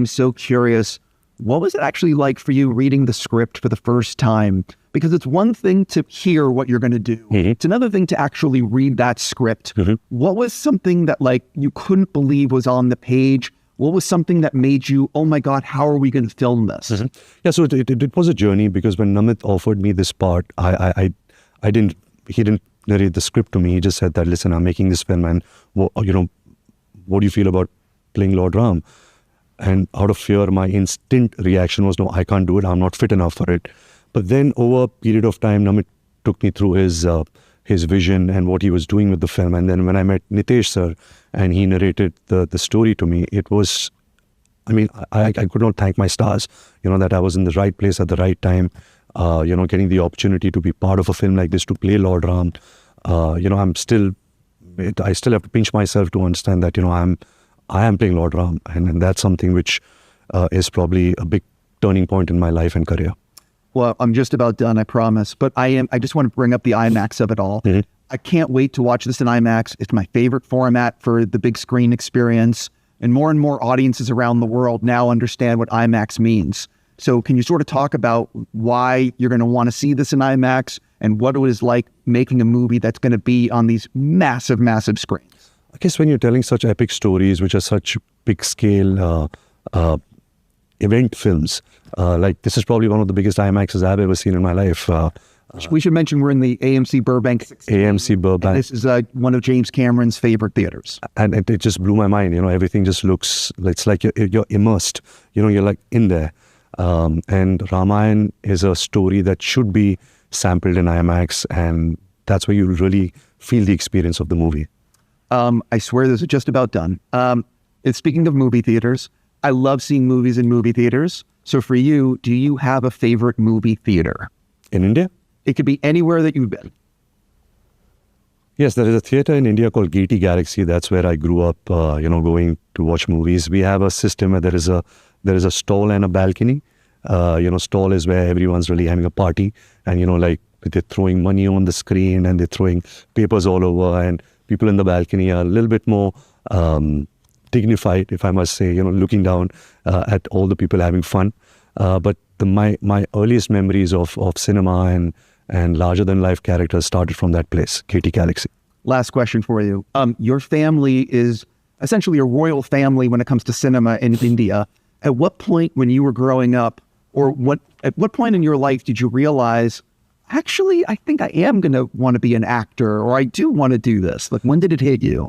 I'm so curious, what was it actually like for you reading the script for the first time? Because it's one thing to hear what you're going to do. It's another thing to actually read that script. What was something that like you couldn't believe was on the page? What was something that made you, oh my God, how are we going to film this? Yeah, so it was a journey, because when Namit offered me this part, he didn't narrate the script to me. He just said that, listen, I'm making this film, and what do you feel about playing Lord Ram? And out of fear, my instant reaction was, no, I can't do it. I'm not fit enough for it. But then over a period of time, Namit took me through his vision and what he was doing with the film. And then when I met Nitesh sir and he narrated the story to me, it was, I mean, I could not thank my stars, that I was in the right place at the right time, getting the opportunity to be part of a film like this, to play Lord Ram. I still have to pinch myself to understand that, I am playing Lord Ram. And that's something which is probably a big turning point in my life and career. Well, I'm just about done, I promise. But I just want to bring up the IMAX of it all. I can't wait to watch this in IMAX. It's my favorite format for the big screen experience. And more audiences around the world now understand what IMAX means. So can you sort of talk about why you're going to want to see this in IMAX and what it was like making a movie that's going to be on these massive, massive screens? I guess when you're telling such epic stories, which are such big scale event films, like this is probably one of the biggest IMAXs I've ever seen in my life. We should mention we're in the AMC Burbank 16. AMC Burbank. And this is one of James Cameron's favorite theaters. And it just blew my mind. Everything just looks, it's like you're immersed. You're like in there. And Ramayana is a story that should be sampled in IMAX, and that's where you really feel the experience of the movie. I swear this is just about done. And speaking of movie theaters, I love seeing movies in movie theaters. So for you, do you have a favorite movie theater? In India? It could be anywhere that you've been. Yes, there is a theater in India called Gaiety Galaxy. That's where I grew up, going to watch movies. We have a system where there is a stall and a balcony. Stall is where everyone's really having a party, and like they're throwing money on the screen and they're throwing papers all over, and people in the balcony are a little bit more dignified, if I must say, looking down at all the people having fun. But my earliest memories of cinema and larger than life characters started from that place, Gaiety Galaxy. Last question for you. Your family is essentially a royal family when it comes to cinema in India. At what point when you were growing up, or at what point in your life did you realize, actually, I think I am going to want to be an actor, or I do want to do this? Like, when did it hit you?